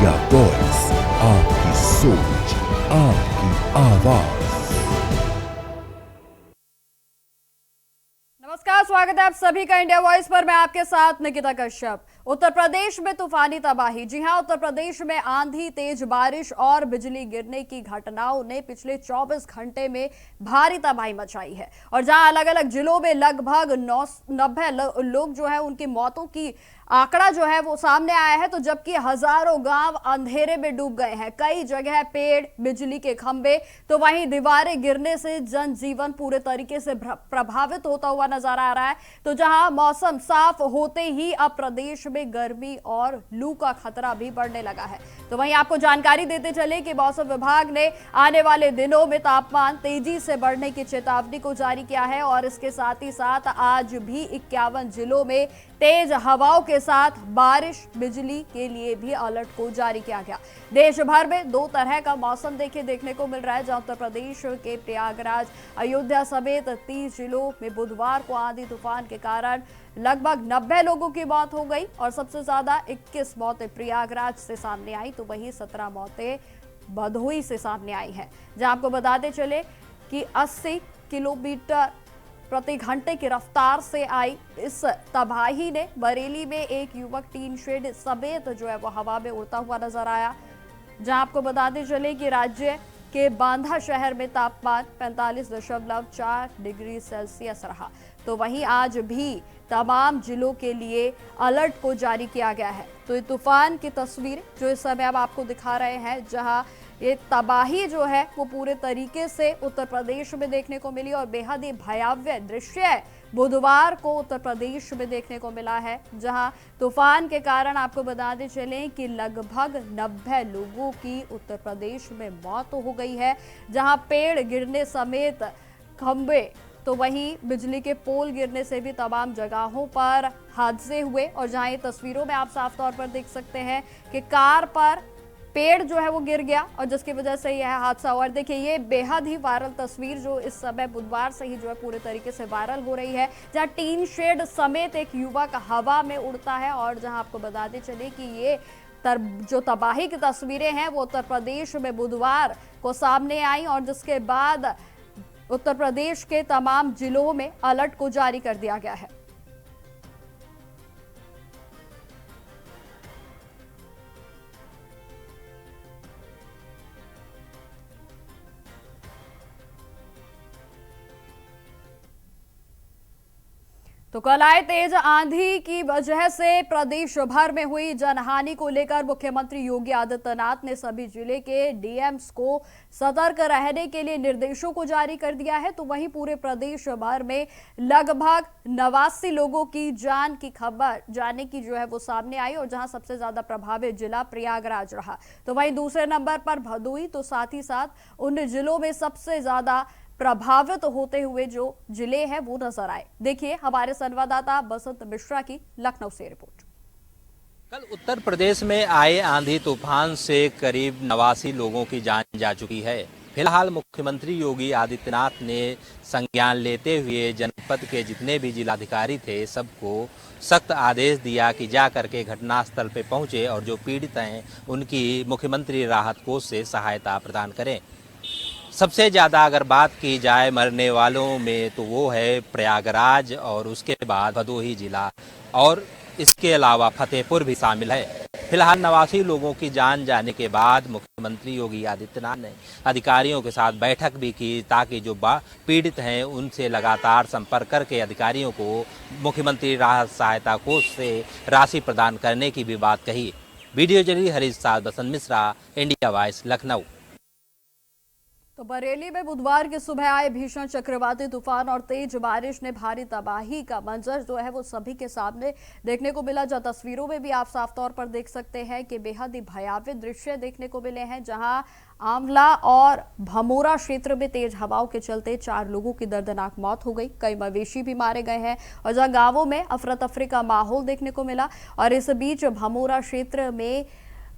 India voice, आपकी सोच, आपकी आवाज। नमस्कार, स्वागत है आप सभी का इंडिया वॉइस पर। मैं आपके साथ निकिता कश्यप। उत्तर प्रदेश में तूफानी तबाही। जी हां, उत्तर प्रदेश में आंधी, तेज बारिश और बिजली गिरने की घटनाओं ने पिछले 24 घंटे में भारी तबाही मचाई है। और जहां अलग अलग जिलों में लगभग 90 लोग जो है उनकी मौतों की आंकड़ा जो है वो सामने आया है, तो जबकि हजारों गांव अंधेरे में डूब गए हैं। कई जगह पेड़, बिजली के खंभे, तो वहीं दीवारें गिरने से जनजीवन पूरे तरीके से प्रभावित होता हुआ नजर आ रहा है। तो जहां मौसम साफ होते ही अब प्रदेश में गर्मी और लू का खतरा भी बढ़ने लगा है। तो वहीं आपको जानकारी देते चले कि मौसम विभाग ने आने वाले दिनों में तापमान तेजी से बढ़ने की चेतावनी को जारी किया है और इसके साथ ही साथ आज भी 51 जिलों में तेज हवाओं के साथ बारिश, बिजली के लिए भी अलर्ट को जारी किया गया। देश भर में दो तरह का मौसम देखने को मिल रहा है, जहां उत्तर प्रदेश के प्रयागराज, अयोध्या समेत 30 जिलों में बुधवार को आंधी तूफान के कारण लगभग 90 लोगों की मौत हो गई और सबसे ज्यादा 21 मौतें प्रयागराज से सामने आई, तो वहीं 17 मौतें भदोही से सामने आई हैं। जहां आपको बताते चले कि 80 किलोमीटर प्रति घंटे की रफ्तार से आई इस तबाही ने बरेली में एक युवक टीन शेड समेत जो है वो हवा में उड़ता हुआ नजर आया। जहां आपको बताते चले कि राज्य के बांदा शहर में तापमान 45.4 डिग्री सेल्सियस रहा। तो वहीं आज भी तमाम जिलों के लिए अलर्ट को जारी किया गया है। तो ये तूफान की तस्वीर जो इस समय अब आपको दिखा रहे हैं, जहां ये तबाही जो है वो पूरे तरीके से उत्तर प्रदेश में देखने को मिली और बेहद ही भयावह दृश्य बुधवार को उत्तर प्रदेश में देखने को मिला है, जहां तूफान के कारण आपको बताते चलें कि लगभग 90 लोगों की उत्तर प्रदेश में मौत हो गई है। जहां पेड़ गिरने समेत खंभे, तो वहीं बिजली के पोल गिरने से भी तमाम जगहों पर हादसे हुए। और जहां ये तस्वीरों में आप साफ तौर पर देख सकते हैं कि कार पर पेड़ जो है वो गिर गया और जिसकी वजह से यह हादसा हुआ। देखिए, ये बेहद ही वायरल तस्वीर जो इस समय बुधवार से ही जो है पूरे तरीके से वायरल हो रही है, जहां टीन शेड समेत एक युवक हवा में उड़ता है। और जहां आपको बताते चले कि ये जो तबाही की तस्वीरें हैं वो उत्तर प्रदेश में बुधवार को सामने आई और जिसके बाद उत्तर प्रदेश के तमाम जिलों में अलर्ट को जारी कर दिया गया है। तो कल आए तेज आंधी की वजह से प्रदेश भर में हुई जनहानि को लेकर मुख्यमंत्री योगी आदित्यनाथ ने सभी जिले के डीएम्स को सतर्क रहने के लिए निर्देशों को जारी कर दिया है। तो वहीं पूरे प्रदेश भर में लगभग 89 लोगों की जान की खबर जाने की जो है वो सामने आई और जहां सबसे ज्यादा प्रभावित जिला प्रयागराज रहा। तो वहीं दूसरे नंबर पर भदोही, तो साथ ही साथ उन जिलों में सबसे ज्यादा प्रभावित होते हुए जो जिले हैं वो नजर आए। देखिए हमारे संवाददाता बसंत मिश्रा की लखनऊ से रिपोर्ट। कल उत्तर प्रदेश में आए आंधी तूफान से करीब 89 लोगों की जान जा चुकी है। फिलहाल मुख्यमंत्री योगी आदित्यनाथ ने संज्ञान लेते हुए जनपद के जितने भी जिलाधिकारी थे सबको सख्त आदेश दिया कि जा करके घटनास्थल पे पहुंचे और जो पीड़ित हैं उनकी मुख्यमंत्री राहत कोष से सहायता प्रदान करें। सबसे ज़्यादा अगर बात की जाए मरने वालों में तो वो है प्रयागराज और उसके बाद भदोही जिला और इसके अलावा फतेहपुर भी शामिल है। फिलहाल 89 लोगों की जान जाने के बाद मुख्यमंत्री योगी आदित्यनाथ ने अधिकारियों के साथ बैठक भी की ताकि जो पीड़ित हैं उनसे लगातार संपर्क करके अधिकारियों को मुख्यमंत्री राहत सहायता कोष से राशि प्रदान करने की भी बात कही। वीडियो जर्नलिस्ट हरीश साथ बसंत मिश्रा, इंडिया वॉइस, लखनऊ। तो बरेली में बुधवार की सुबह आए भीषण चक्रवाती तूफान और तेज बारिश ने भारी तबाही का मंजर जो है वो सभी के सामने देखने को मिला। जहां तस्वीरों में भी आप साफ तौर पर देख सकते हैं कि बेहद ही भयावह दृश्य देखने को मिले हैं, जहां आंवला और भमोरा क्षेत्र में तेज हवाओं के चलते 4 लोगों की दर्दनाक मौत हो गई, कई मवेशी भी मारे गए हैं और जहां गांवों में अफरा तफरी का माहौल देखने को मिला। और इस बीच भमोरा क्षेत्र में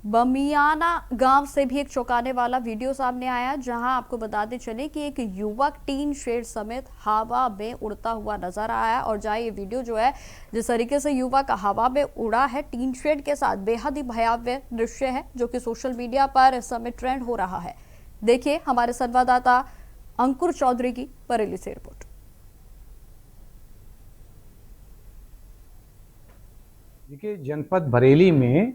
बमियाना गांव से भी एक चौंकाने वाला वीडियो सामने आया, जहां आपको बताते चले कि एक युवक टीन शेड समेत हवा में उड़ता हुआ नजर आया। और जहां ये वीडियो जो है, जिस तरीके से युवक हवा में उड़ा है टीन शेड के साथ, बेहद ही भयावह दृश्य है जो कि सोशल मीडिया पर इस समय ट्रेंड हो रहा है। देखिए हमारे संवाददाता अंकुर चौधरी की बरेली से रिपोर्ट। देखिए, जनपद बरेली में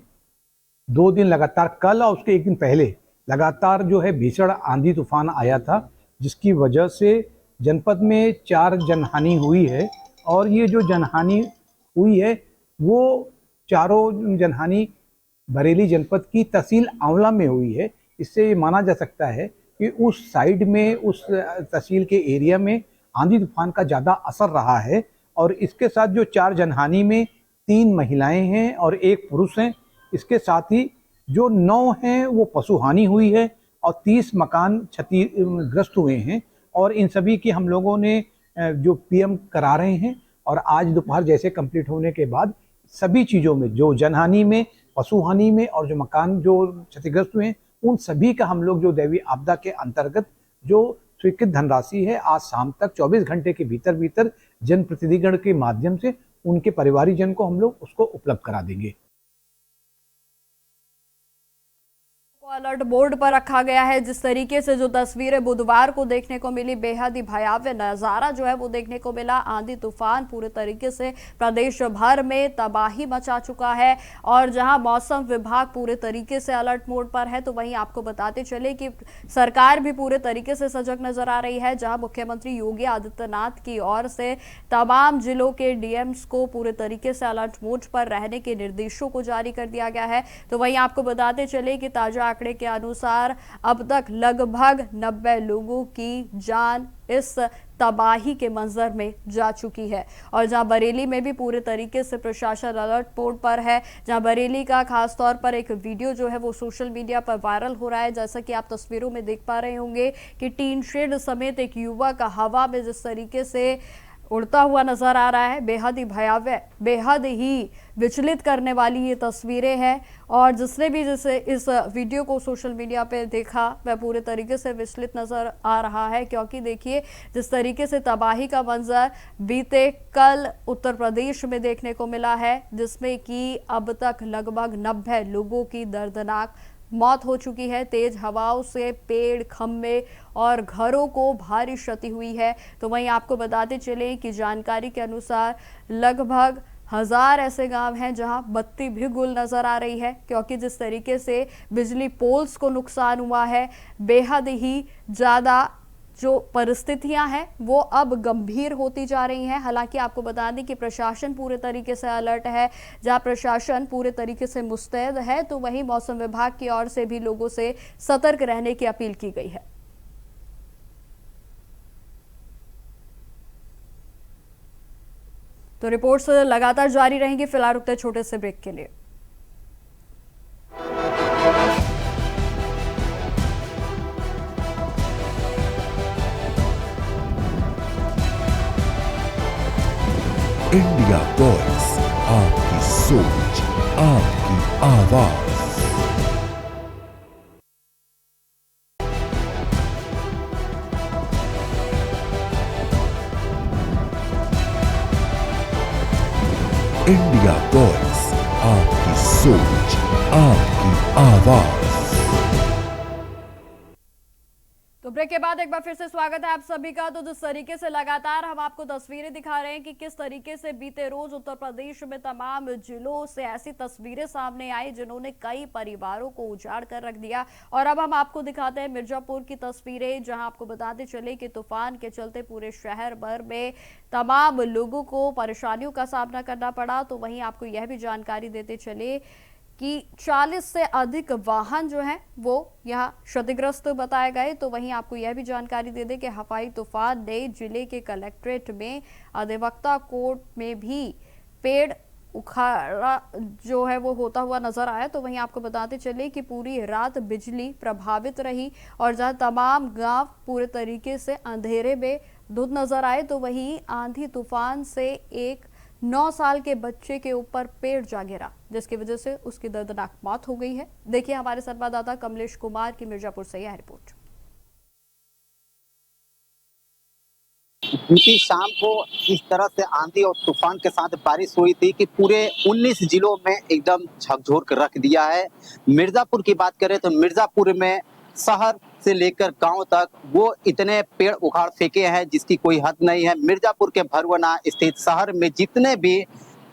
2 दिन लगातार, कल और उसके एक दिन पहले लगातार जो है भीषण आंधी तूफान आया था, जिसकी वजह से जनपद में 4 जनहानि हुई है। और ये जो जनहानि हुई है वो चारों जनहानि बरेली जनपद की तहसील आंवला में हुई है। इससे ये माना जा सकता है कि उस साइड में, उस तहसील के एरिया में आंधी तूफान का ज़्यादा असर रहा है। और इसके साथ जो 4 जनहानि में 3 महिलाएं हैं और 1 पुरुष हैं। इसके साथ ही जो 9 हैं वो पशु हानि हुई है और 30 मकान क्षतिग्रस्त हुए हैं। और इन सभी की हम लोगों ने जो पीएम करा रहे हैं, और आज दोपहर जैसे कंप्लीट होने के बाद सभी चीज़ों में, जो जनहानि में, पशु हानि में और जो मकान जो क्षतिग्रस्त हुए हैं, उन सभी का हम लोग जो दैवीय आपदा के अंतर्गत जो स्वीकृत धनराशि है, आज शाम तक 24 घंटे के भीतर जनप्रतिनिधिगण के माध्यम से उनके परिवारीजन को हम लोग उसको उपलब्ध करा देंगे। अलर्ट बोर्ड पर रखा गया है। जिस तरीके से जो तस्वीरें बुधवार को देखने को मिली, बेहद ही भयावह नजारा जो है वो देखने को मिला। आंधी तूफान पूरे तरीके से प्रदेश भर में तबाही मचा चुका है और जहां मौसम विभाग पूरे तरीके से अलर्ट मोड पर है, तो वहीं आपको बताते चले कि सरकार भी पूरे तरीके से सजग नजर आ रही है। जहां मुख्यमंत्री योगी आदित्यनाथ की ओर से तमाम जिलों के डीएम्स को पूरे तरीके से अलर्ट मोड पर रहने के निर्देशों को जारी कर दिया गया है। तो वहीं आपको बताते चले कि ताजा आंकड़े के अनुसार अब तक लगभग 90 लोगों की जान इस तबाही के मंजर में जा चुकी है। और जहां बरेली में भी पूरे तरीके से प्रशासन अलर्ट मोड पर है, जहां बरेली का खास तौर पर एक वीडियो जो है वो सोशल मीडिया पर वायरल हो रहा है। जैसा कि आप तस्वीरों में देख पा रहे होंगे कि टीन शेड समेत एक युवक हवा में जिस तरीके से उड़ता हुआ नजर आ रहा है, बेहद ही भयावह, बेहद ही विचलित करने वाली ये तस्वीरें हैं। और जिसने भी जैसे इस वीडियो को सोशल मीडिया पे देखा, वह पूरे तरीके से विचलित नजर आ रहा है, क्योंकि देखिए जिस तरीके से तबाही का मंजर बीते कल उत्तर प्रदेश में देखने को मिला है, जिसमें कि अब तक लगभग 90 लोगों की दर्दनाक मौत हो चुकी है। तेज हवाओं से पेड़, खंभे और घरों को भारी क्षति हुई है। तो वहीं आपको बताते चले कि जानकारी के अनुसार लगभग 1000 ऐसे गांव हैं जहां बत्ती भी गुल नजर आ रही है, क्योंकि जिस तरीके से बिजली पोल्स को नुकसान हुआ है, बेहद ही ज्यादा जो परिस्थितियां हैं वो अब गंभीर होती जा रही हैं। हालांकि आपको बता दें कि प्रशासन पूरे तरीके से अलर्ट है। जहां प्रशासन पूरे तरीके से मुस्तैद है, तो वहीं मौसम विभाग की ओर से भी लोगों से सतर्क रहने की अपील की गई है। तो रिपोर्ट्स लगातार जारी रहेंगी। फिलहाल रुकते छोटे से ब्रेक के लिए। इंडिया वॉइस, आपकी सोच, आपकी आवाज। इंडिया वॉइस, आपकी सोच, आपकी आवाज। तो ब्रेक के बाद एक बार फिर से स्वागत है आप सभी का। तो जिस तरीके से लगातार हम आपको तस्वीरें दिखा रहे हैं कि किस तरीके से बीते रोज उत्तर प्रदेश में तमाम जिलों से ऐसी तस्वीरें सामने आई जिन्होंने कई परिवारों को उजाड़ कर रख दिया। और अब हम आपको दिखाते हैं मिर्जापुर की तस्वीरें, जहां आपको बताते चले कि तूफान के चलते पूरे शहर भर में तमाम लोगों को परेशानियों का सामना करना पड़ा। तो वहीं आपको यह भी जानकारी देते चले कि 40 से अधिक वाहन जो हैं वो यहाँ क्षतिग्रस्त बताए गए। तो वहीं आपको यह भी जानकारी दे दें कि हवाई तूफान ने जिले के कलेक्ट्रेट में अधिवक्ता कोर्ट में भी पेड़ उखाड़ा जो है वो होता हुआ नजर आया। तो वहीं आपको बताते चले कि पूरी रात बिजली प्रभावित रही और जहां तमाम गांव पूरे तरीके से अंधेरे में धुंध नजर आए। तो वहीं आंधी तूफान से एक 9 साल के बच्चे के ऊपर पेड़ जा गिरा, जिसकी वजह से उसकी दर्दनाक मौत हो गई है। देखिए हमारे संवाददाता कमलेश कुमार की मिर्जापुर से यह रिपोर्ट। बीती शाम को इस तरह से आंधी और तूफान के साथ बारिश हुई थी कि पूरे 19 जिलों में एकदम झकझोर कर रख दिया है। मिर्जापुर की बात करें तो मिर्जापुर में शहर से लेकर गांव तक वो इतने पेड़ उखाड़ फेंके हैं जिसकी कोई हद नहीं है। मिर्जापुर के भरवना स्थित शहर में जितने भी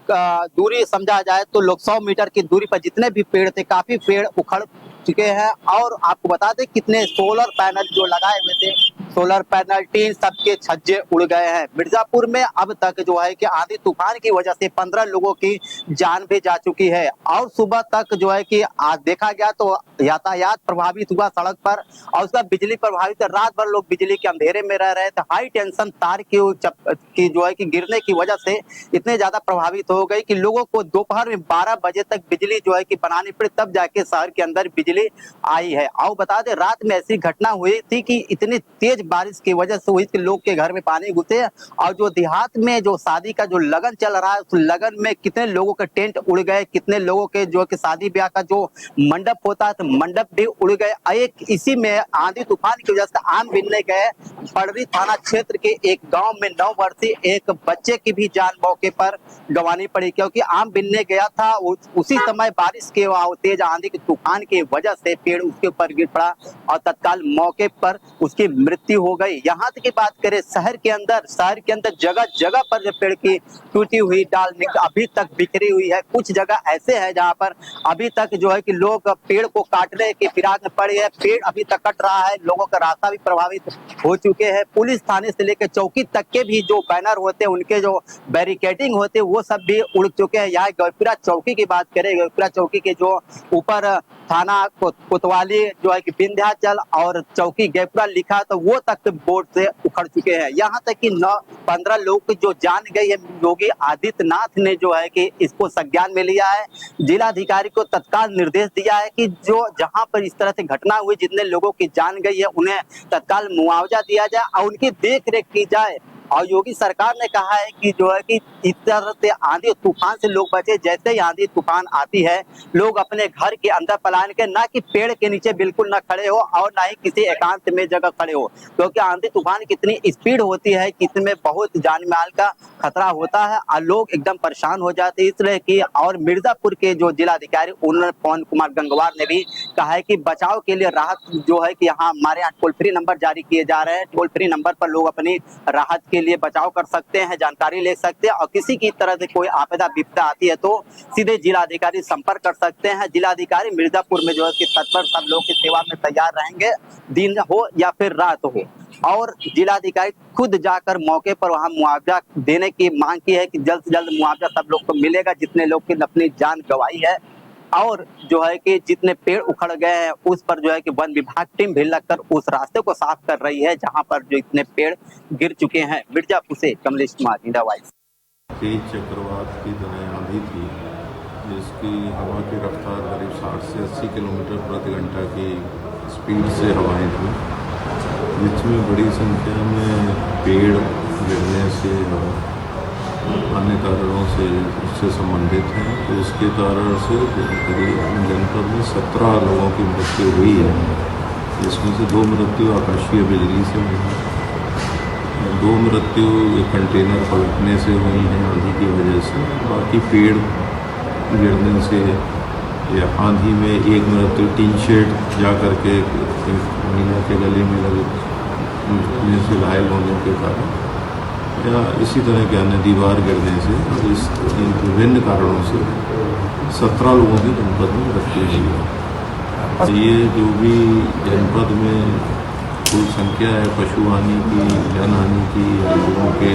दूरी समझा जाए तो लोग 100 मीटर की दूरी पर जितने भी पेड़ थे, काफी पेड़ उखड़ चुके हैं। और आपको बता दें कितने सोलर पैनल जो लगाए हुए थे, सोलर पैनल, टीन, सबके छज्जे उड़ गए हैं। मिर्जापुर में अब तक जो है कि आंधी तूफान की वजह से 15 लोगों की जान भी जा चुकी है। और सुबह तक जो है कि आज देखा गया तो यातायात प्रभावित हुआ सड़क पर, और उसका बिजली प्रभावित। रात भर लोग बिजली के अंधेरे में रह रहे थे। हाई टेंशन तार की जो है कि गिरने की वजह से इतने ज्यादा प्रभावित हो गई कि लोगों को दोपहर में 12 बजे तक बिजली जो है कि बनानी पड़ी, तब जाके शहर के अंदर बिजली आई है। और बता दें रात में ऐसी घटना हुई थी कि इतनी तेज बारिश की वजह से हुई कि लोग के घर में पानी घुसे। और जो देहात में जो शादी का जो लगन चल रहा है, उस लगन में कितने लोगों के टेंट उड़ गए, कितने लोगों के जो कि शादी ब्याह का जो मंडप होता है तो मंडप भी उड़ गए। एक इसी में आंधी तूफान की वजह से आम बिनने गए पड़री थाना क्षेत्र के एक गांव में 9 वर्षीय एक बच्चे की भी जान मौके पर गंवानी पड़ी, क्योंकि आम बिनने गया था। उसी समय बारिश के तेज आंधी के तूफान की वजह से पेड़ उसके ऊपर गिर पड़ा और तत्काल मौके पर उसकी मृत्यु हो गई। यहाँ तक की बात करें शहर के अंदर जगह जगह पर जो पेड़ की टूटी हुई डाल अभी तक बिखरी हुई है। कुछ जगह ऐसे है जहाँ पर अभी तक जो है कि लोग पेड़ को काटने के फिराक में पड़े हैं। पेड़ अभी तक कट रहा है, लोगों का रास्ता भी प्रभावित हो चुके हैं। पुलिस थाने से लेकर चौकी तक के भी जो बैनर होते हैं, उनके जो बैरिकेडिंग होते हैं, वो सब भी उड़ चुके हैं। यहाँ गौपुरा चौकी की बात करें, गौपुरा चौकी के जो ऊपर थाना कोतवाली जो है कि विंध्याचल और चौकी गैपुरा लिखा तो वो तक बोर्ड से उखड़ चुके हैं। यहाँ तक कि 15 लोग की जो जान गई है। योगी आदित्यनाथ ने जो है कि इसको संज्ञान में लिया है। जिलाधिकारी को तत्काल निर्देश दिया है कि जो जहाँ पर इस तरह से घटना हुई, जितने लोगों की जान गई है, उन्हें तत्काल मुआवजा दिया जाए और उनकी देख रेख की जाए। और योगी सरकार ने कहा है कि जो है कि इस तरह से आंधी तूफान से लोग बचे। जैसे ही आंधी तूफान आती है, लोग अपने घर के अंदर पलायन के, ना कि पेड़ के नीचे बिल्कुल न खड़े हो और ना ही किसी एकांत में जगह खड़े हो, क्योंकि आंधी तूफान कितनी स्पीड होती है कि इसमें बहुत जान माल का खतरा होता है और लोग एकदम परेशान हो जाते हैं। इसलिए कि और मिर्जापुर के जो जिलाधिकारी उन्होंने पवन कुमार गंगवार ने भी कहा है कि बचाव के लिए राहत जो है कि यहाँ हमारे यहाँ टोल फ्री नंबर जारी किए जा रहे हैं। टोल फ्री नंबर पर लोग अपनी राहत के लिए बचाव कर सकते हैं, जानकारी ले सकते हैं। और किसी की तरह से कोई आपदा विपदा आती है तो सीधे जिलाधिकारी संपर्क कर सकते हैं। जिलाधिकारी मिर्जापुर में जो है कि तत्पर सब लोग की सेवा में तैयार रहेंगे, दिन हो या फिर रात हो। और जिलाधिकारी खुद जाकर मौके पर वहां मुआवजा देने की मांग की है कि जल्द से जल्द मुआवजा सब लोग को मिलेगा जितने लोग की अपनी जान गंवाई है। और जो है कि जितने पेड़ उखड़ गए हैं उस पर जो है कि वन विभाग टीम भी लगकर उस रास्ते को साफ कर रही है जहां पर जो इतने पेड़ गिर चुके हैं। मिर्जापुर से कमलेश कुमार, इंडिया वॉइस। तेज चक्रवात की तरह आंधी थी जिसकी हवा की रफ्तार करीब 60 से 80 किलोमीटर प्रति घंटा की स्पीड से हवाएं थी, जिसमें बड़ी संख्या में पेड़ गिरने से अन्य कारणों से उससे संबंधित हैं। तो इसके कारण से करीब जनपद में 17 लोगों की मृत्यु हुई है, जिसमें से 2 मृत्यु आकाशीय बिजली से हुई है, 2 मृत्यु कंटेनर पलटने से हुई हैं आंधी की वजह से। बाकी पेड़ गिरने से या आंधी में एक मृत्यु टीन शेड जा कर के महिला के गले में लगने से घायल होने के कारण, या इसी तरह के अन्य दीवार गिरने से, इस विभिन्न कारणों से 17 लोगों की जनपद में मृत्यु हुई है। ये जो भी जनपद में कुल संख्या है पशु हानि की, जनहानि की, लोगों के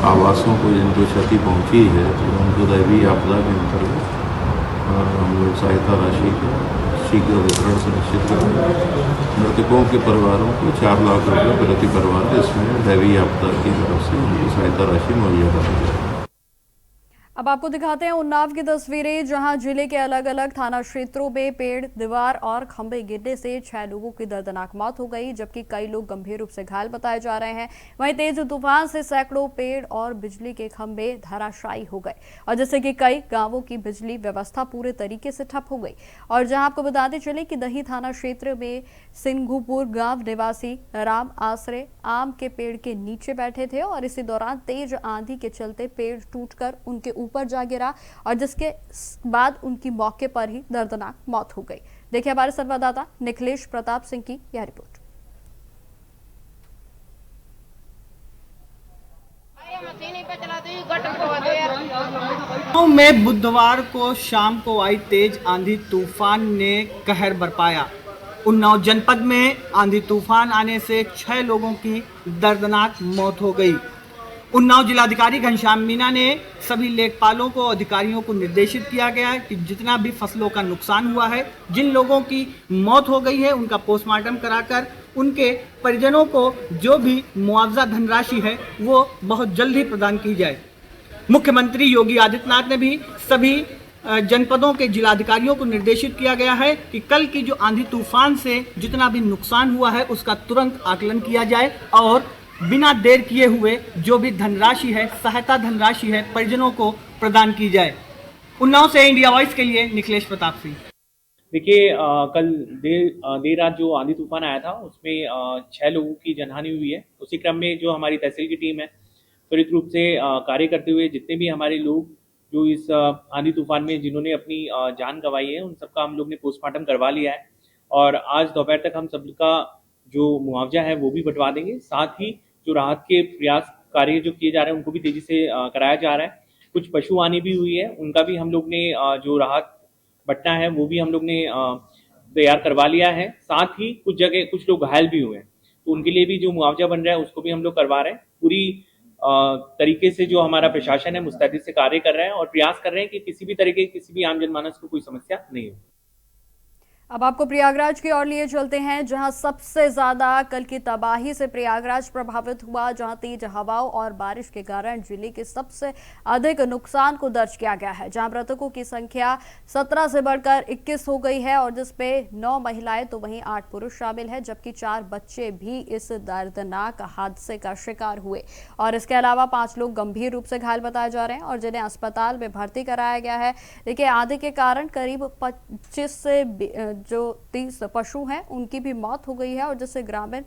आवासों को जिनको क्षति पहुंची है, तो उनको दैवीय आपदा के अंतर्गत हम लोग सहायता राशि का शीघ्र वितरण सुनिश्चित करेंगे। मृतकों के परिवारों को 4 लाख रुपये प्रति परिवार, इसमें दैवीय आपदा की तरफ से उनकी सहायता राशि मुहैया कराई जाएगी। अब आपको दिखाते हैं उन्नाव की तस्वीरें, जहां जिले के अलग अलग थाना क्षेत्रों में पेड़, दीवार और खंभे गिरने से 6 लोगों की दर्दनाक मौत हो गई, जबकि कई लोग गंभीर रूप से घायल बताए जा रहे हैं। वहीं तेज तूफान से सैकड़ों पेड़ और बिजली के खंभे धराशायी हो गए, और जिससे कि कई गांवों की बिजली व्यवस्था पूरे तरीके से ठप हो गई। और जहां आपको बताते चले कि दही थाना क्षेत्र में सिंघुपुर गांव निवासी राम आसरे आम के पेड़ के नीचे बैठे थे, और इसी दौरान तेज आंधी के चलते पेड़ टूटकर उनके ऊपर जा गिरा, और जिसके बाद उनकी मौके पर ही दर्दनाक मौत हो गई। देखिए हमारे संवाददाता निखिलेश प्रताप सिंह की यह रिपोर्ट। गांव में बुधवार को शाम को आई तेज आंधी तूफान ने कहर बरपाया। उन्नाव जनपद में आंधी तूफान आने से 6 लोगों की दर्दनाक मौत हो गई। उन्नाव जिलाधिकारी घनश्याम मीना ने सभी लेखपालों को, अधिकारियों को निर्देशित किया गया है कि जितना भी फसलों का नुकसान हुआ है, जिन लोगों की मौत हो गई है, उनका पोस्टमार्टम कराकर उनके परिजनों को जो भी मुआवजा धनराशि है वो बहुत जल्द ही प्रदान की जाए। मुख्यमंत्री योगी आदित्यनाथ ने भी सभी जनपदों के जिलाधिकारियों को निर्देशित किया गया है कि कल की जो आंधी तूफान से जितना भी नुकसान हुआ है उसका तुरंत आकलन किया जाए, और बिना देर किए हुए जो भी धनराशि है, सहायता धनराशि है, परिजनों को प्रदान की जाए। उन्नाव से इंडिया वॉइस के लिए निखिलेश प्रताप सिंह। देखिए, कल देर रात जो आंधी तूफान आया था उसमें 6 लोगों की जनहानि हुई है। उसी क्रम में जो हमारी तहसील की टीम है त्वरित रूप से कार्य करते हुए जितने भी हमारे लोग जो इस आंधी तूफान में जिन्होंने अपनी जान गंवाई है उन सबका हम लोग ने पोस्टमार्टम करवा लिया है, और आज दोपहर तक हम सबका जो मुआवजा है वो भी बंटवा देंगे। साथ ही जो राहत के प्रयास कार्य जो किए जा रहे हैं उनको भी तेजी से कराया जा रहा है। कुछ पशु हानि भी हुई है, उनका भी हम लोग ने जो राहत बटना है वो भी हम लोग ने तैयार करवा लिया है। साथ ही कुछ जगह कुछ लोग घायल भी हुए हैं, तो उनके लिए भी जो मुआवजा बन रहा है उसको भी हम लोग करवा रहे हैं। पूरी तरीके से जो हमारा प्रशासन है मुस्तैदी से कार्य कर रहे हैं और प्रयास कर रहे हैं कि किसी भी तरीके किसी भी आम जनमानस को कोई समस्या नहीं हो। अब आपको प्रयागराज की ओर लिए चलते हैं, जहां सबसे ज्यादा कल की तबाही से प्रयागराज प्रभावित हुआ, जहां तेज हवाओं और बारिश के कारण जिले के सबसे अधिक नुकसान को दर्ज किया गया है, जहां मृतकों की संख्या 17 से बढ़कर 21 हो गई है, और जिसमें 9 महिलाएं तो वहीं 8 पुरुष शामिल है, जबकि 4 बच्चे भी इस दर्दनाक हादसे का शिकार हुए। और इसके अलावा 5 लोग गंभीर रूप से घायल बताए जा रहे हैं और जिन्हें अस्पताल में भर्ती कराया गया है। देखिए, आंधी के कारण करीब 25 से जो 30 पशु हैं उनकी भी मौत हो गई है, और जिससे ग्रामीण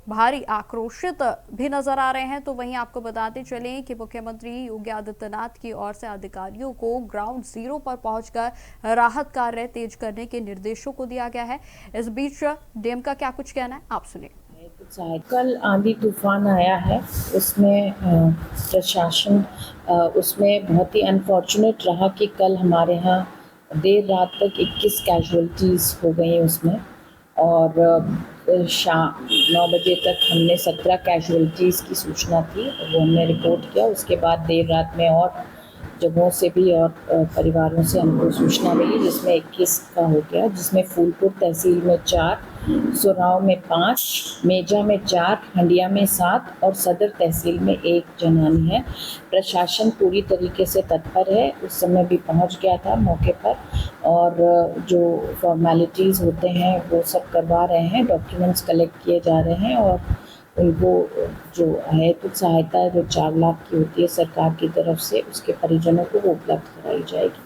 भारी आक्रोशित भी नजर आ रहे हैं। तो वहीं आपको बताते चलें कि मुख्यमंत्री योगी आदित्यनाथ की ओर से अधिकारियों को ग्राउंड जीरो पर पहुंचकर राहत कार्य तेज करने के निर्देशों को दिया गया है। इस बीच डीएम का क्या कुछ कहना है, आप सुनिए। कल आंधी तूफान आया है, उसमें प्रशासन उसमें बहुत ही अनफॉर्चुनेट रहा कि कल हमारे यहाँ देर रात तक 21 कैजुअलिटीज़ हो गई उसमें, और शाम 9 बजे तक हमने 17 कैजुअलिटीज़ की सूचना थी, वो हमने रिपोर्ट किया। उसके बाद देर रात में और जगहों से भी और परिवारों से हमको सूचना मिली, जिसमें 21 का हो गया, जिसमें फूलपुर तहसील में 4, सुराव में 5, मेजा में 4, हंडिया में 7 और सदर तहसील में 1 जनहानि है। प्रशासन पूरी तरीके से तत्पर है, उस समय भी पहुंच गया था मौके पर, और जो फॉर्मेलिटीज़ होते हैं वो सब करवा रहे हैं, डॉक्यूमेंट्स कलेक्ट किए जा रहे हैं, और उनको जो है कुछ सहायता जो 4 लाख की होती है सरकार की तरफ से, उसके परिजनों को वो उपलब्ध कराई जाएगी,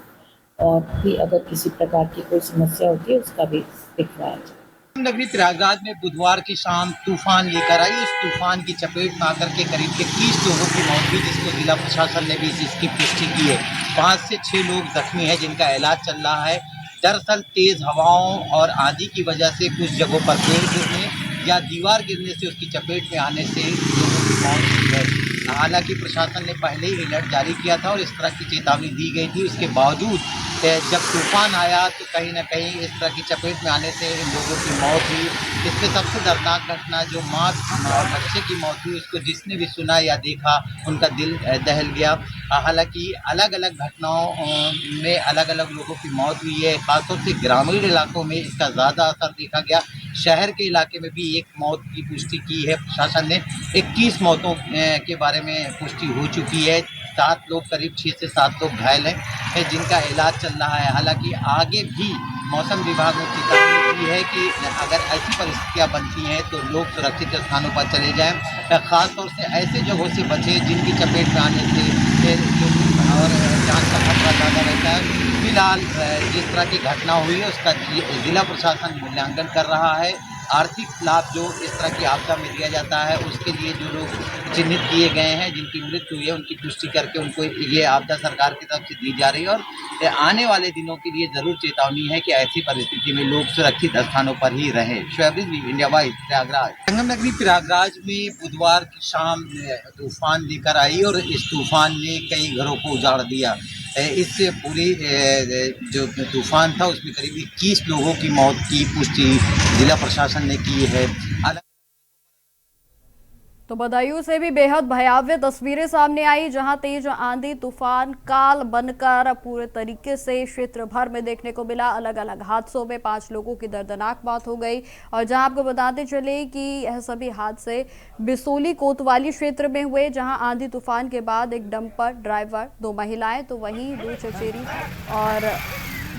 और भी अगर किसी प्रकार की कोई समस्या होती है उसका भी दिखवाया जाए। नगरी प्रयागराज में बुधवार की शाम तूफान लेकर आई। इस तूफान की चपेट में आकर के करीब 21 लोगों की मौत हुई, जिसको जिला प्रशासन ने भी इसकी पुष्टि की है। 5 से 6 लोग जख्मी हैं जिनका इलाज चल रहा है। दरअसल तेज हवाओं और आंधी की वजह से कुछ जगहों पर पेड़ गिरने या दीवार गिरने से उसकी चपेट में आने से लोगों की मौत हुई है। हालांकि प्रशासन ने पहले ही अलर्ट जारी किया था और इस तरह की चेतावनी दी गई थी। उसके बावजूद जब तूफान आया तो कहीं ना कहीं इस तरह की चपेट में आने से इन लोगों की मौत हुई। इसमें सबसे दर्दनाक घटना जो माँ और बच्चे की मौत हुई, उसको जिसने भी सुना या देखा उनका दिल दहल गया। हालांकि अलग अलग घटनाओं में अलग अलग लोगों की मौत हुई है। खासतौर से ग्रामीण इलाकों में इसका ज़्यादा असर देखा गया। शहर के इलाके में भी 1 मौत की पुष्टि की है प्रशासन ने। 21 मौतों के बारे में पुष्टि हो चुकी है। 7 लोग, करीब 6 से 7 लोग घायल हैं जिनका इलाज चल रहा है। हालांकि आगे भी मौसम विभाग ने चेतावनी दी है कि अगर ऐसी परिस्थितियां बनती हैं तो लोग सुरक्षित स्थानों पर चले जाएं। ख़ासतौर से ऐसे जगहों से बचें जिनकी चपेट में आने से और जान का खतरा ज़्यादा रहता है। फिलहाल जिस तरह की घटना हुई है उसका जिला प्रशासन मूल्यांकन कर रहा है। आर्थिक लाभ जो इस तरह की आपदा में दिया जाता है उसके लिए जो लोग चिन्हित किए गए हैं, जिनकी मृत्यु हुई है, उनकी पुष्टि करके उनको ये आपदा सरकार की तरफ से दी जा रही है। और आने वाले दिनों के लिए ज़रूर चेतावनी है कि ऐसी परिस्थिति में लोग सुरक्षित स्थानों पर ही रहें। Shoaib India wise Prayagraj. संगम नगरी प्रयागराज में बुधवार की शाम तूफान लेकर आई और इस तूफान ने कई घरों को उजाड़ दिया। इससे पूरी जो तूफान था उसमें करीब 21 लोगों की मौत की पुष्टि जिला प्रशासन ने की है। तो बदायूं से भी बेहद भयावह तस्वीरें सामने आई, जहां तेज आंधी तूफान काल बनकर पूरे तरीके से क्षेत्र भर में देखने को मिला। अलग अलग हादसों में 5 लोगों की दर्दनाक मौत हो गई। और जहां आपको बताते चले कि यह सभी हादसे बिसोली कोतवाली क्षेत्र में हुए, जहां आंधी तूफान के बाद एक डंपर ड्राइवर, 2 महिलाएं तो वहीं 2 चचेरी और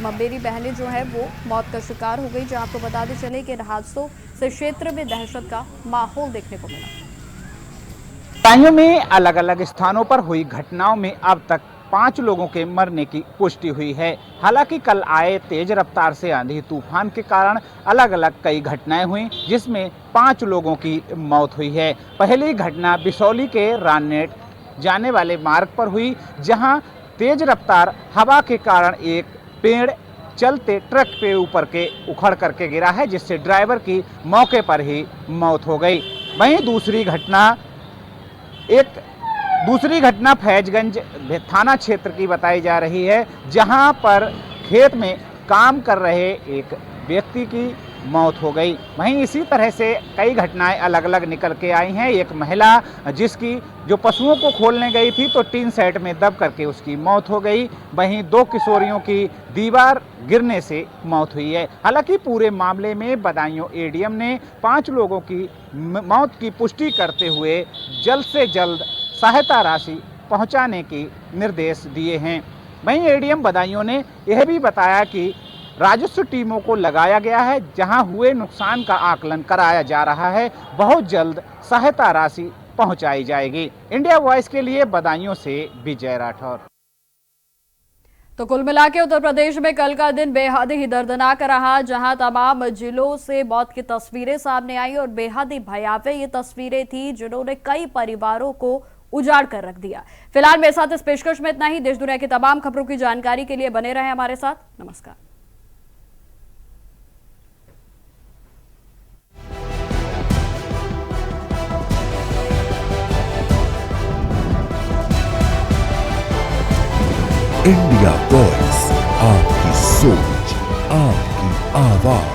मब्बेरी बहनें जो है वो मौत का शिकार हो गई। जहां आपको बताते चले कि इन हादसों से क्षेत्र में दहशत का माहौल देखने को मिला। बदायूं में अलग अलग स्थानों पर हुई घटनाओं में अब तक 5 लोगों के मरने की पुष्टि हुई है। हालांकि कल आए तेज रफ्तार से आंधी तूफान के कारण अलग अलग कई घटनाएं हुई, जिसमें 5 लोगों की मौत हुई है। पहली घटना बिसौली के राननेट जाने वाले मार्ग पर हुई, जहां तेज रफ्तार हवा के कारण एक पेड़ चलते ट्रक पे ऊपर के उखड़ करके गिरा है, जिससे ड्राइवर की मौके पर ही मौत हो गई। वहीं दूसरी घटना फैजगंज थाना क्षेत्र की बताई जा रही है, जहां पर खेत में काम कर रहे एक व्यक्ति की मौत हो गई। वहीं इसी तरह से कई घटनाएं अलग अलग निकल के आई हैं। एक महिला जिसकी जो पशुओं को खोलने गई थी तो टीन सेट में दब करके उसकी मौत हो गई। वहीं 2 किशोरियों की दीवार गिरने से मौत हुई है। हालांकि पूरे मामले में बदायूं एडीएम ने 5 लोगों की मौत की पुष्टि करते हुए जल्द से जल्द सहायता राशि पहुंचाने के निर्देश दिए हैं। वहीं एडीएम बदायूं ने यह भी बताया कि राजस्व टीमों को लगाया गया है, जहां हुए नुकसान का आकलन कराया जा रहा है। बहुत जल्द सहायता राशि पहुंचाई जाएगी। इंडिया वॉइस के लिए बदायूं से विजय राठौर। तो कुल मिला के उत्तर प्रदेश में कल का दिन बेहद ही दर्दनाक रहा, जहां तमाम जिलों से मौत की तस्वीरें सामने आई और बेहद ही भयावह ये तस्वीरें थी जिन्होंने कई परिवारों को उजाड़ कर रख दिया। फिलहाल मेरे साथ इस पेशकश में इतना ही। देश दुनिया की तमाम खबरों की जानकारी के लिए बने रहें हमारे साथ। नमस्कार। इंडिया वॉइस, आपकी सोच, आपकी आवाज।